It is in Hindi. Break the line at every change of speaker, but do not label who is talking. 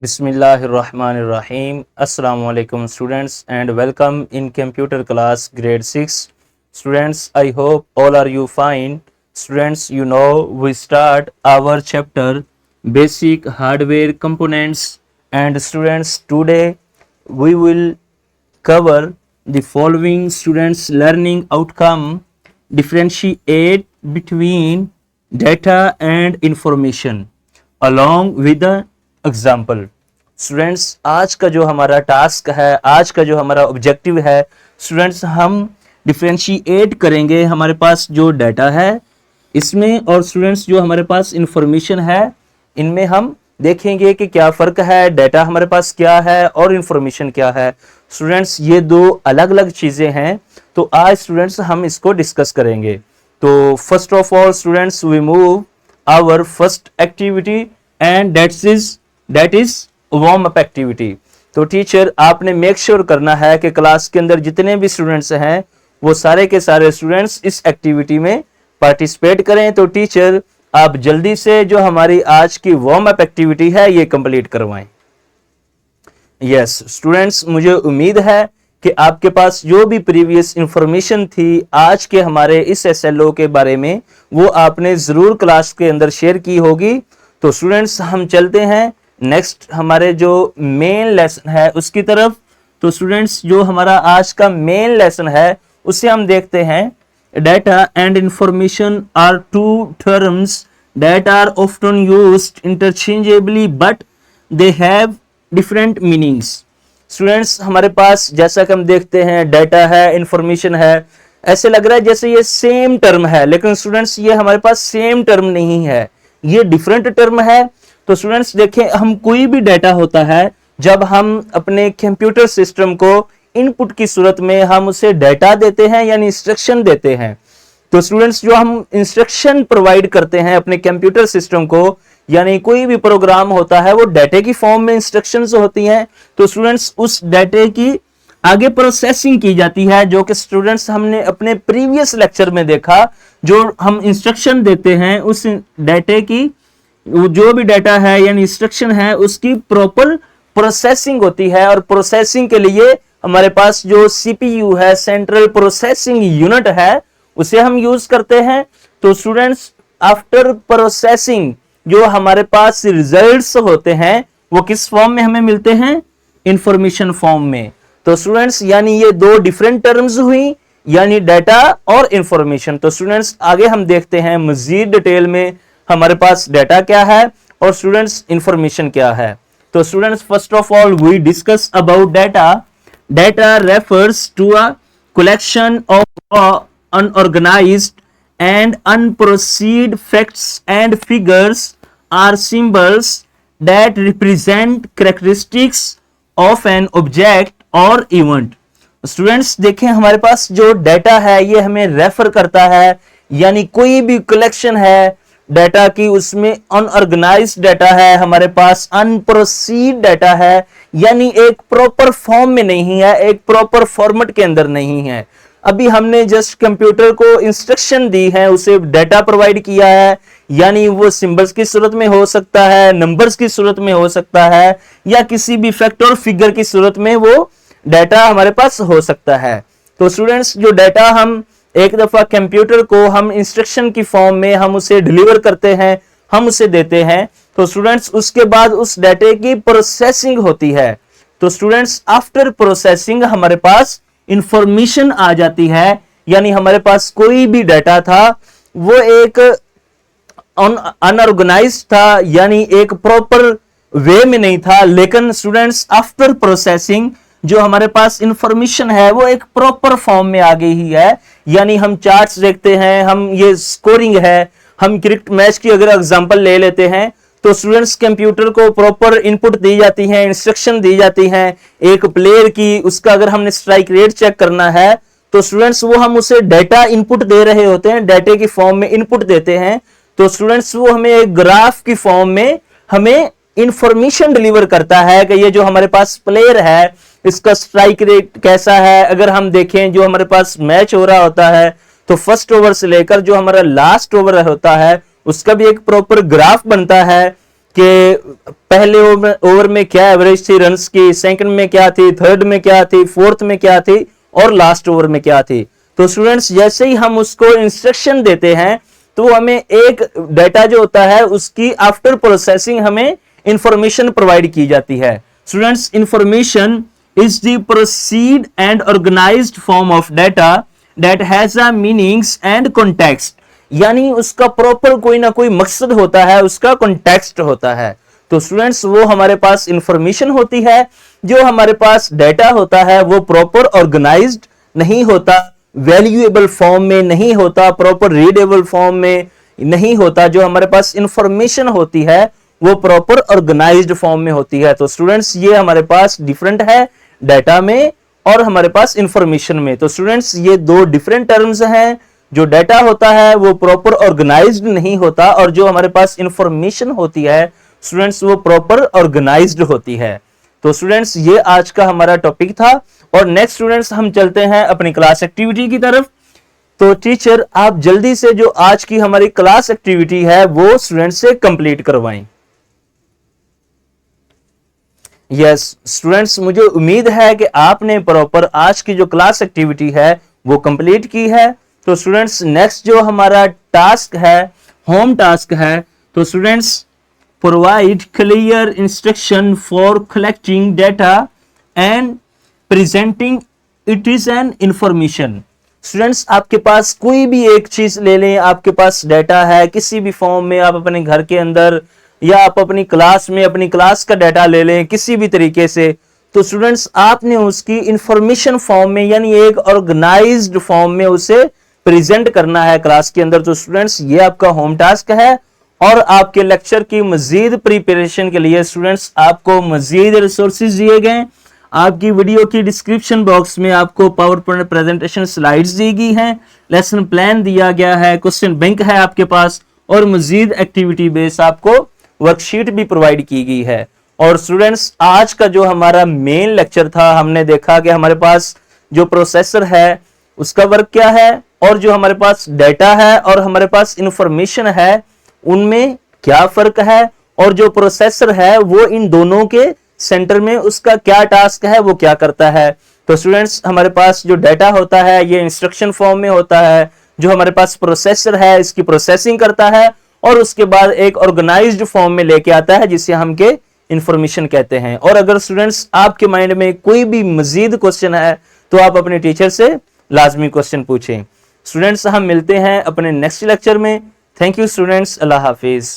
Bismillahirrahmanirrahim. Assalamu alaikum students and welcome in computer class grade 6. Students, I hope all are you fine. Students, we start our chapter basic hardware components, and students, today we will cover the following students learning outcome: differentiate between data and information along with the example. Students, आज का जो हमारा टास्क है, आज का जो हमारा ऑब्जेक्टिव है स्टूडेंट्स, हम डिफ्रेंशिएट करेंगे हमारे पास जो डाटा है इसमें, और स्टूडेंट्स जो हमारे पास इंफॉर्मेशन है इनमें हम देखेंगे कि क्या फ़र्क है, डाटा हमारे पास क्या है और इंफॉर्मेशन क्या है। स्टूडेंट्स, ये दो अलग अलग चीज़ें हैं, तो आज स्टूडेंट्स हम इसको डिस्कस करेंगे। तो first of all students, we move our first activity and that is warm up activity. तो टीचर, आपने मेक श्योर करना है कि क्लास के अंदर जितने भी स्टूडेंट्स हैं वो सारे के सारे स्टूडेंट्स इस एक्टिविटी में पार्टिसिपेट करें। तो टीचर, आप जल्दी से जो हमारी आज की वार्म अप एक्टिविटी है ये कंप्लीट करवाएं। यस स्टूडेंट्स, मुझे उम्मीद है कि आपके पास जो भी प्रीवियस इंफॉर्मेशन थी आज के हमारे इस एसएलओ के बारे में वो आपने जरूर क्लास के अंदर शेयर की होगी। तो स्टूडेंट्स, हम चलते हैं नेक्स्ट हमारे जो मेन लेसन है उसकी तरफ। तो स्टूडेंट्स, जो हमारा आज का मेन लेसन है उसे हम देखते हैं। Data and information are two terms that are often used interchangeably but they have different meanings. Students, हमारे पास जैसा कि हम देखते हैं डाटा है, इंफॉर्मेशन है, ऐसे लग रहा है जैसे ये सेम टर्म है, लेकिन स्टूडेंट्स ये हमारे पास सेम टर्म नहीं है, ये डिफरेंट टर्म है। तो स्टूडेंट्स देखें, हम कोई भी डाटा होता है जब हम अपने कंप्यूटर सिस्टम को इनपुट की सूरत में हम उसे डाटा देते हैं यानी इंस्ट्रक्शन देते हैं। तो स्टूडेंट्स, जो हम इंस्ट्रक्शन प्रोवाइड करते हैं अपने कंप्यूटर सिस्टम को, यानी कोई भी प्रोग्राम होता है वो डाटे की फॉर्म में इंस्ट्रक्शंस होती हैं। तो स्टूडेंट्स, उस डाटे की आगे प्रोसेसिंग की जाती है, जो कि स्टूडेंट्स हमने अपने प्रीवियस लेक्चर में देखा। जो हम इंस्ट्रक्शन देते हैं उस डाटे की, जो भी डाटा है यानी इंस्ट्रक्शन है उसकी प्रॉपर प्रोसेसिंग होती है, और प्रोसेसिंग के लिए हमारे पास जो सीपीयू है, सेंट्रल प्रोसेसिंग यूनिट है, उसे हम यूज करते हैं। तो स्टूडेंट्स, आफ्टर प्रोसेसिंग जो हमारे पास रिजल्ट्स होते हैं वो किस फॉर्म में हमें मिलते हैं? इंफॉर्मेशन फॉर्म में। तो स्टूडेंट्स, यानी ये दो डिफरेंट टर्म्स हुई, यानी डाटा और इंफॉर्मेशन। तो स्टूडेंट्स, आगे हम देखते हैं मजीद डिटेल में हमारे पास डाटा क्या है और स्टूडेंट्स इंफॉर्मेशन क्या है। तो students, first of all we discuss about data. Data refers to a collection of unorganised and unprocessed facts and figures are symbols that represent characteristics of an object or event। Students देखें, हमारे पास जो डाटा है ये हमें रेफर करता है, यानी कोई भी कलेक्शन है डाटा की उसमें अनऑर्गेनाइज्ड डाटा है, हमारे पास अनप्रोसीड डाटा है, यानी एक प्रॉपर फॉर्म में नहीं है, एक प्रॉपर फॉर्मेट के अंदर नहीं है। अभी हमने जस्ट कंप्यूटर को इंस्ट्रक्शन दी है, उसे डाटा प्रोवाइड किया है, यानी वो सिंबल्स की सूरत में हो सकता है, नंबर्स की सूरत में हो सकता है, या किसी भी फैक्ट और फिगर की सूरत में वो डाटा हमारे पास हो सकता है। तो स्टूडेंट्स, जो डाटा हम एक दफा कंप्यूटर को हम इंस्ट्रक्शन की फॉर्म में हम उसे डिलीवर करते हैं, हम उसे देते हैं, तो स्टूडेंट्स उसके बाद उस डाटे की प्रोसेसिंग होती है। तो स्टूडेंट्स, आफ्टर प्रोसेसिंग हमारे पास इंफॉर्मेशन आ जाती है, यानी हमारे पास कोई भी डाटा था वो एक अनऑर्गेनाइज्ड था, यानी एक प्रॉपर वे में नहीं था, लेकिन स्टूडेंट्स आफ्टर प्रोसेसिंग जो हमारे पास इंफॉर्मेशन है वो एक प्रॉपर फॉर्म में आ गई ही है। यानी हम चार्ट्स देखते हैं, हम ये स्कोरिंग है, हम क्रिकेट मैच की अगर एग्जांपल ले लेते हैं तो स्टूडेंट्स कंप्यूटर को प्रॉपर इनपुट दी जाती है, इंस्ट्रक्शन दी जाती हैं एक प्लेयर की, उसका अगर हमने स्ट्राइक रेट चेक करना है तो स्टूडेंट्स वो हम उसे डाटा इनपुट दे रहे होते हैं, डाटे की फॉर्म में इनपुट देते हैं। तो स्टूडेंट्स वो हमें एक ग्राफ की फॉर्म में हमें इंफॉर्मेशन डिलीवर करता है कि ये जो हमारे पास प्लेयर है इसका स्ट्राइक रेट कैसा है। अगर हम देखें जो हमारे पास मैच हो रहा होता है तो फर्स्ट ओवर से लेकर जो हमारा लास्ट ओवर होता है उसका भी एक प्रॉपर ग्राफ बनता है। कि पहले ओवर में क्या एवरेज थी रन्स की, सेकंड में क्या थी, थर्ड में क्या थी, फोर्थ में क्या थी और लास्ट ओवर में क्या थी। तो स्टूडेंट्स जैसे ही हम उसको इंस्ट्रक्शन देते हैं तो हमें एक डाटा जो होता है उसकी आफ्टर प्रोसेसिंग हमें इंफॉर्मेशन प्रोवाइड की जाती है। Students information is the processed and organised form of data that has a meanings and context, यानी उसका प्रॉपर कोई ना कोई मकसद होता है, उसका कॉन्टेक्स्ट होता है। तो स्टूडेंट्स वो हमारे पास इंफॉर्मेशन होती है, जो हमारे पास डाटा होता है वो प्रॉपर ऑर्गेनाइज्ड नहीं होता, वैल्यूएबल फॉर्म में नहीं होता, प्रॉपर रीडेबल फॉर्म में नहीं होता। जो हमारे पास इंफॉर्मेशन होती है वो प्रॉपर ऑर्गेनाइज्ड फॉर्म में होती है। तो स्टूडेंट्स ये हमारे पास डिफरेंट है डाटा में और हमारे पास इंफॉर्मेशन में। तो स्टूडेंट्स ये दो डिफरेंट टर्म्स हैं। जो डाटा होता है वो प्रॉपर ऑर्गेनाइज्ड नहीं होता और जो हमारे पास इंफॉर्मेशन होती है स्टूडेंट्स वो प्रॉपर ऑर्गेनाइज्ड होती है। तो स्टूडेंट्स ये आज का हमारा टॉपिक था और नेक्स्ट स्टूडेंट्स हम चलते हैं अपनी क्लास एक्टिविटी की तरफ। तो टीचर आप जल्दी से जो आज की हमारी क्लास एक्टिविटी है वो स्टूडेंट्स से कंप्लीट करवाएं। यस स्टूडेंट्स मुझे उम्मीद है कि आपने प्रॉपर आज की जो क्लास एक्टिविटी है वो कंप्लीट की है। तो स्टूडेंट्स नेक्स्ट जो हमारा टास्क है, होम टास्क है, तो students provide clear instruction for collecting data and presenting it is an information. Students आपके पास कोई भी एक चीज ले लें, आपके पास डाटा है किसी भी फॉर्म में, आप अपने घर के अंदर या आप अपनी क्लास में अपनी क्लास का डाटा ले लें किसी भी तरीके से, तो स्टूडेंट्स आपने उसकी इंफॉर्मेशन फॉर्म में यानी एक ऑर्गेनाइज्ड फॉर्म में उसे प्रेजेंट करना है क्लास के अंदर। तो स्टूडेंट्स ये आपका होम टास्क है और आपके लेक्चर की मजीद प्रिपरेशन के लिए स्टूडेंट्स आपको मजीद रिसोर्सेज दिए गए। आपकी वीडियो की डिस्क्रिप्शन बॉक्स में आपको पावर पॉइंट प्रेजेंटेशन स्लाइड्स दी गई हैं, लेसन प्लान दिया गया है, क्वेश्चन बैंक है आपके पास और मजीद एक्टिविटी बेस आपको वर्कशीट भी प्रोवाइड की गई है। और स्टूडेंट्स आज का जो हमारा मेन लेक्चर था हमने देखा कि हमारे पास जो प्रोसेसर है उसका वर्क क्या है और जो हमारे पास डाटा है और हमारे पास इंफॉर्मेशन है उनमें क्या फर्क है और जो प्रोसेसर है वो इन दोनों के सेंटर में उसका क्या टास्क है, वो क्या करता है। तो स्टूडेंट्स हमारे पास जो डाटा होता है ये इंस्ट्रक्शन फॉर्म में होता है, जो हमारे पास प्रोसेसर है इसकी प्रोसेसिंग करता है और उसके बाद एक ऑर्गेनाइज्ड फॉर्म में लेके आता है जिसे हम के इंफॉर्मेशन कहते हैं। और अगर स्टूडेंट्स आपके माइंड में कोई भी मजीद क्वेश्चन है तो आप अपने टीचर से लाजमी क्वेश्चन पूछें। स्टूडेंट्स हम मिलते हैं अपने नेक्स्ट लेक्चर में। Thank you students, Allah Hafiz.